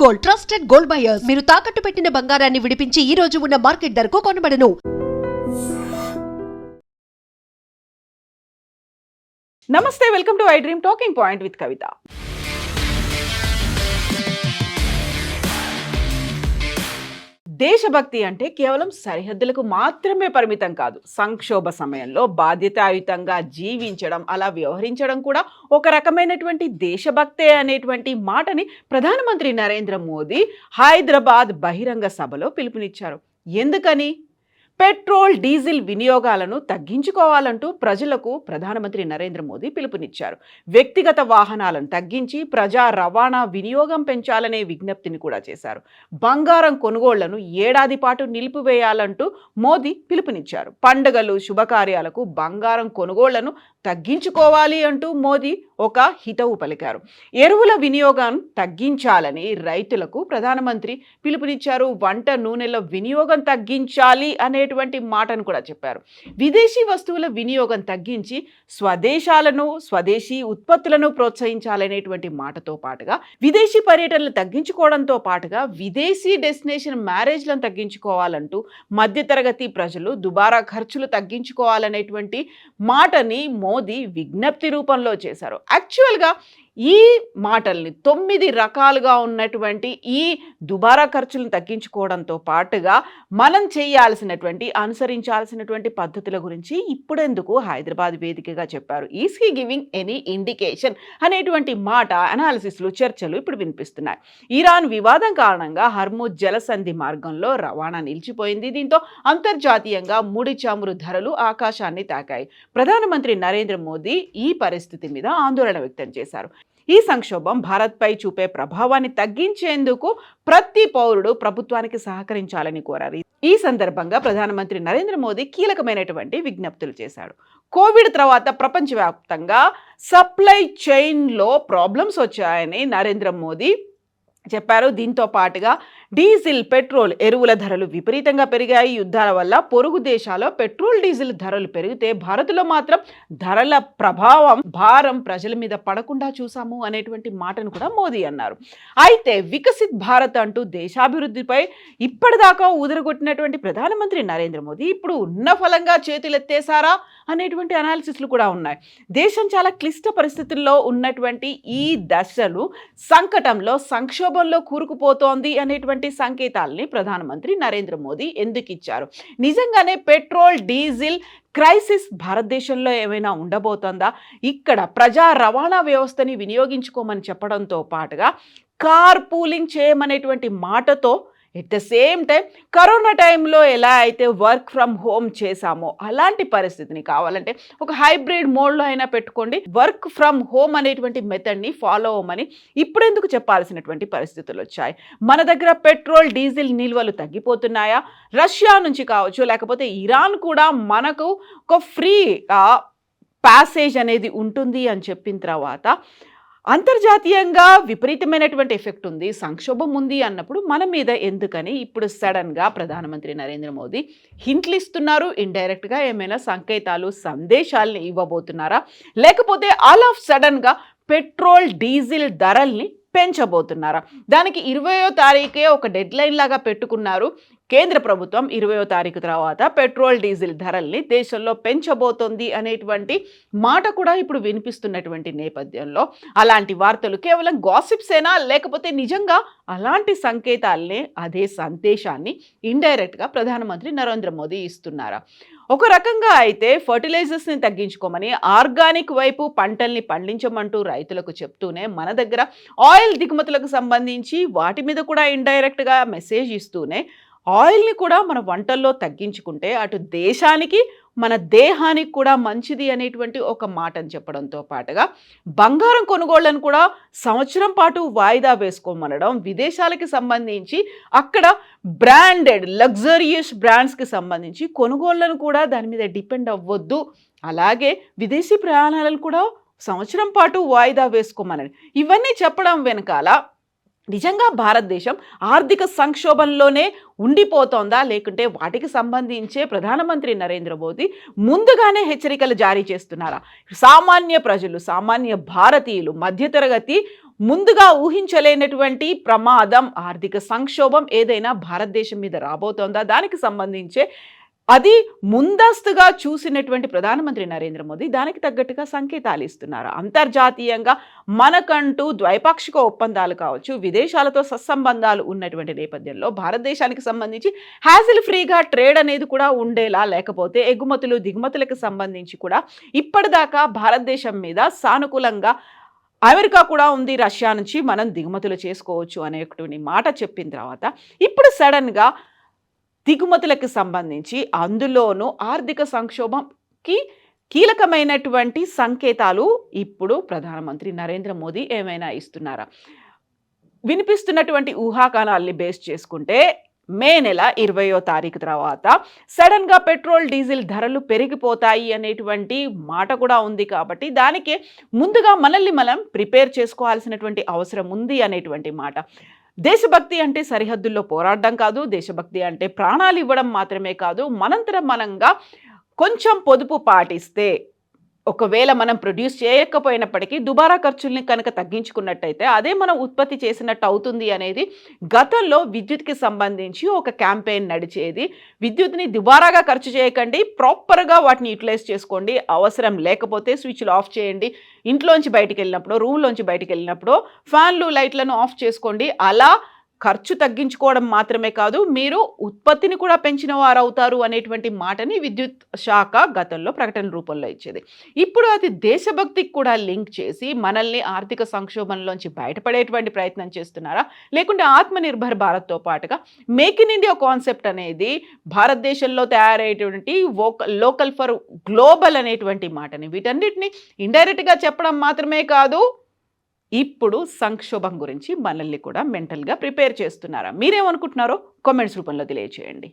Gold, trusted gold buyers. మీరు తాకట్టు పెట్టిన బంగారాన్ని విడిపించి ఈ రోజు ఉన్న మార్కెట్ ధరకు కొనబడను. నమస్తే, welcome to iDream talking point with Kavitha. దేశభక్తి అంటే కేవలం సరిహద్దులకు మాత్రమే పరిమితం కాదు. సంక్షోభ సమయంలో బాధ్యతాయుతంగా జీవించడం, అలా వ్యవహరించడం కూడా ఒక రకమైనటువంటి దేశభక్తే అనేటువంటి మాటని ప్రధానమంత్రి నరేంద్ర మోదీ హైదరాబాద్ బహిరంగ సభలో పిలుపునిచ్చారు. ఎందుకని? పెట్రోల్, డీజిల్ వినియోగాలను తగ్గించుకోవాలంటూ ప్రజలకు ప్రధానమంత్రి నరేంద్ర మోదీ పిలుపునిచ్చారు. వ్యక్తిగత వాహనాలను తగ్గించి ప్రజా రవాణా వినియోగం పెంచాలనే విజ్ఞప్తిని కూడా చేశారు. బంగారం కొనుగోళ్లను ఏడాది పాటు నిలిపివేయాలంటూ మోదీ పిలుపునిచ్చారు. పండుగలు, శుభకార్యాలకు బంగారం కొనుగోళ్లను తగ్గించుకోవాలి అంటూ మోదీ ఒక హితవు పలికారు. ఎరువుల వినియోగం తగ్గించాలని రైతులకు ప్రధానమంత్రి పిలుపునిచ్చారు. వంట నూనెల వినియోగం తగ్గించాలి అనేటువంటి మాటను కూడా చెప్పారు. విదేశీ వస్తువుల వినియోగం తగ్గించి స్వదేశీ ఉత్పత్తులను ప్రోత్సహించాలనేటువంటి మాటతో పాటుగా విదేశీ పర్యటనలు తగ్గించుకోవడంతో పాటుగా విదేశీ డెస్టినేషన్ మ్యారేజ్లను తగ్గించుకోవాలంటూ మధ్యతరగతి ప్రజలు దుబారా ఖర్చులు తగ్గించుకోవాలనేటువంటి మాటని మోదీ విజ్ఞప్తి రూపంలో చేశారు. యాక్చువల్గా ఈ మాటల్ని 9 రకాలుగా ఉన్నటువంటి ఈ దుబారా ఖర్చులను తగ్గించుకోవడంతో పాటుగా మనం అనుసరించాల్సినటువంటి పద్ధతుల గురించి ఇప్పుడెందుకు హైదరాబాద్ వేదికగా చెప్పారు. Is he giving any indication అనేటువంటి మాట అనాలిసిస్లు, చర్చలు ఇప్పుడు వినిపిస్తున్నాయి. ఇరాన్ వివాదం కారణంగా హర్ముజ్ జలసంధి మార్గంలో రవాణా నిలిచిపోయింది. దీంతో అంతర్జాతీయంగా ముడి చమురు ధరలు ఆకాశాన్ని తాకాయి. ప్రధానమంత్రి నరేంద్ర మోదీ ఈ పరిస్థితి మీద ఆందోళన వ్యక్తం చేశారు. ఈ సంక్షోభం భారత్పై చూపే ప్రభావాన్ని తగ్గించేందుకు ప్రతి పౌరుడు ప్రభుత్వానికి సహకరించాలని కోరారు. ఈ సందర్భంగా ప్రధానమంత్రి నరేంద్ర మోదీ కీలకమైనటువంటి విజ్ఞప్తులు చేశాడు. కోవిడ్ తర్వాత ప్రపంచవ్యాప్తంగా సప్లై చైన్లో ప్రాబ్లమ్స్ వచ్చాయని నరేంద్ర మోదీ చెప్పారు. దీంతో పాటుగా డీజిల్, పెట్రోల్, ఎరువుల ధరలు విపరీతంగా పెరిగాయి. యుద్ధాల వల్ల పొరుగు దేశాల్లో పెట్రోల్, డీజిల్ ధరలు పెరిగితే భారత్లో మాత్రం ధరల భారం ప్రజల మీద పడకుండా చూసాము అనేటువంటి మాటను కూడా మోదీ అన్నారు. అయితే వికసిత్ భారత్ అంటూ దేశాభివృద్ధిపై ఇప్పటిదాకా ఊదరగొట్టినటువంటి ప్రధానమంత్రి నరేంద్ర మోదీ ఇప్పుడు ఉన్న ఫలంగా చేతులెత్తేశారా అనేటువంటి అనాలిసిస్లు కూడా ఉన్నాయి. దేశం చాలా క్లిష్ట పరిస్థితుల్లో ఉన్నటువంటి ఈ దశలు సంకటంలో, సంక్షోభంలో కూరుకుపోతోంది అనేటువంటి సంకేతాలని ప్రధానమంత్రి నరేంద్ర మోదీ ఎందుకు ఇచ్చారు? నిజంగానే పెట్రోల్, డీజిల్ క్రైసిస్ భారతదేశంలో ఏమైనా ఉండబోతోందా? ఇక్కడ ప్రజా రవాణా వ్యవస్థని వినియోగించుకోమని చెప్పడంతో పాటుగా కార్ పూలింగ్ చేయమనేటువంటి మాటతో at the same time corona టైంలో ఎలా అయితే వర్క్ ఫ్రమ్ హోమ్ చేశామో అలాంటి పరిస్థితిని కావాలంటే ఒక హైబ్రిడ్ మోడ్లో అయినా పెట్టుకోండి, వర్క్ ఫ్రమ్ హోమ్ అనేటువంటి మెథడ్ని ఫాలో అవ్వమని ఇప్పుడెందుకు చెప్పాల్సినటువంటి పరిస్థితులు వచ్చాయి? మన దగ్గర పెట్రోల్, డీజిల్ నిల్వలు తగ్గిపోతున్నాయా? రష్యా నుంచి కావచ్చు, లేకపోతే ఇరాన్ కూడా మనకు ఒక ఫ్రీ ప్యాసేజ్ అనేది ఉంటుంది అని చెప్పిన తర్వాత అంతర్జాతీయంగా విపరీతమైనటువంటి ఎఫెక్ట్ ఉంది, సంక్షోభం ఉంది అన్నప్పుడు మన మీద ఎందుకని ఇప్పుడు సడన్గా ప్రధానమంత్రి నరేంద్ర మోదీ హింట్లు ఇస్తున్నారు? ఇండైరెక్ట్గా ఏమైనా సంకేతాలు, సందేశాలని ఇవ్వబోతున్నారా? లేకపోతే ఆల్ ఆఫ్ సడన్గా పెట్రోల్, డీజిల్ ధరల్ని పెంచబోతున్నారా? దానికి 20వ తారీఖే ఒక డెడ్ లైన్ లాగా పెట్టుకున్నారు కేంద్ర ప్రభుత్వం. 20వ తారీఖు తర్వాత పెట్రోల్, డీజిల్ ధరల్ని దేశంలో పెంచబోతోంది అనేటువంటి మాట కూడా ఇప్పుడు వినిపిస్తున్నటువంటి నేపథ్యంలో అలాంటి వార్తలు కేవలం గాసిప్సేనా, లేకపోతే నిజంగా అలాంటి సంకేతాలనే, అదే సందేశాన్ని ఇండైరెక్ట్గా ప్రధానమంత్రి నరేంద్ర మోదీ ఇస్తున్నారా? ఒక రకంగా అయితే ఫర్టిలైజర్స్ని తగ్గించుకోమని, ఆర్గానిక్ వైపు పంటల్ని పండించమంటూ రైతులకు చెప్తూనే మన దగ్గర ఆయిల్ దిగుమతులకు సంబంధించి వాటి మీద కూడా ఇండైరెక్ట్గా మెసేజ్ ఇస్తూనే ఆయిల్ని కూడా మన వంటల్లో తగ్గించుకుంటే అటు దేశానికి, మన దేహానికి కూడా మంచిది అనేటువంటి ఒక మాటను చెప్పడంతో పాటుగా బంగారం కొనుగోళ్లను కూడా సంవత్సరం పాటు వాయిదా వేసుకోమనడం, విదేశాలకి సంబంధించి అక్కడ బ్రాండెడ్ లగ్జరియస్ బ్రాండ్స్కి సంబంధించి కొనుగోళ్లను కూడా దాని మీద డిపెండ్ అవ్వద్దు, అలాగే విదేశీ ప్రయాణాలను కూడా సంవత్సరం పాటు వాయిదా వేసుకోమనని ఇవన్నీ చెప్పడం వెనకాల నిజంగా భారతదేశం ఆర్థిక సంక్షోభంలోనే ఉండిపోతోందా, లేకుంటే వాటికి సంబంధించే ప్రధానమంత్రి నరేంద్ర మోదీ ముందుగానే హెచ్చరికలు జారీ చేస్తున్నారా? సామాన్య ప్రజలు, సామాన్య భారతీయులు, మధ్యతరగతి ముందుగా ఊహించలేనటువంటి ప్రమాదం, ఆర్థిక సంక్షోభం ఏదైనా భారతదేశం మీద రాబోతోందా? దానికి సంబంధించే అది ముందస్తుగా చూసినటువంటి ప్రధానమంత్రి నరేంద్ర మోదీ దానికి తగ్గట్టుగా సంకేతాలు ఇస్తున్నారు. అంతర్జాతీయంగా మనకంటూ ద్వైపాక్షిక ఒప్పందాలు కావచ్చు, విదేశాలతో సత్సంబంధాలు ఉన్నటువంటి నేపథ్యంలో భారతదేశానికి సంబంధించి హ్యాసిల్ ఫ్రీగా ట్రేడ్ అనేది కూడా ఉండేలా, లేకపోతే ఎగుమతులు దిగుమతులకు సంబంధించి కూడా ఇప్పటిదాకా భారతదేశం మీద సానుకూలంగా అమెరికా కూడా ఉంది, రష్యా నుంచి మనం దిగుమతులు చేసుకోవచ్చు అనేటువంటి మాట చెప్పిన తర్వాత ఇప్పుడు సడన్గా దిగుమతులకు సంబంధించి అందులోనూ ఆర్థిక సంక్షోభంకి కీలకమైనటువంటి సంకేతాలు ఇప్పుడు ప్రధానమంత్రి నరేంద్ర మోదీ ఏమైనా ఇస్తున్నారా? వినిపిస్తున్నటువంటి ఊహాగానాల్ని బేస్ చేసుకుంటే మే నెల 20వ తారీఖు తర్వాత సడన్గా పెట్రోల్ డీజిల్ ధరలు పెరిగిపోతాయి అనేటువంటి మాట కూడా ఉంది. కాబట్టి దానికి ముందుగా మనల్ని మనం ప్రిపేర్ చేసుకోవాల్సినటువంటి అవసరం ఉంది అనేటువంటి మాట. దేశభక్తి అంటే సరిహద్దుల్లో పోరాడడం కాదు, దేశభక్తి అంటే ప్రాణాలు ఇవ్వడం మాత్రమే కాదు, మనంతరం మనంగా కొంచెం పొదుపు పాటిస్తే, ఒకవేళ మనం ప్రొడ్యూస్ చేయకపోయినప్పటికీ దుబారా ఖర్చుల్ని కనుక తగ్గించుకున్నట్టయితే అదే మనం ఉత్పత్తి చేసినట్టు అవుతుంది అనేది గతంలో విద్యుత్కి సంబంధించి ఒక క్యాంపెయిన్ నడిచేది. విద్యుత్ని దుబారాగా ఖర్చు చేయకండి, ప్రాపర్గా వాటిని యూటిలైజ్ చేసుకోండి, అవసరం లేకపోతే స్విచ్లు ఆఫ్ చేయండి, ఇంట్లోంచి బయటికి వెళ్ళినప్పుడు, రూమ్లోంచి బయటికి వెళ్ళినప్పుడు ఫ్యాన్లు లైట్లను ఆఫ్ చేసుకోండి. అలా ఖర్చు తగ్గించుకోవడం మాత్రమే కాదు, మీరు ఉత్పత్తిని కూడా పెంచిన వారు అవుతారు అనేటువంటి మాటని విద్యుత్ శాఖ గతంలో ప్రకటన రూపంలో ఇచ్చేది. ఇప్పుడు అది దేశభక్తికి కూడా లింక్ చేసి మనల్ని ఆర్థిక సంక్షోభంలోంచి బయటపడేటువంటి ప్రయత్నం చేస్తున్నారా, లేకుంటే ఆత్మనిర్భర్ భారత్తో పాటుగా మేక్ ఇన్ ఇండియా కాన్సెప్ట్ అనేది భారతదేశంలో తయారయ్యేటువంటి లోకల్ ఫర్ గ్లోబల్ అనేటువంటి మాటని, వీటన్నిటిని ఇండైరెక్ట్గా చెప్పడం మాత్రమే కాదు, ఇప్పుడు సంక్షోభం గురించి మనల్ని కూడా మెంటల్గా ప్రిపేర్ చేస్తున్నారా? మీరేమనుకుంటున్నారో కామెంట్స్ రూపంలో తెలియజేయండి.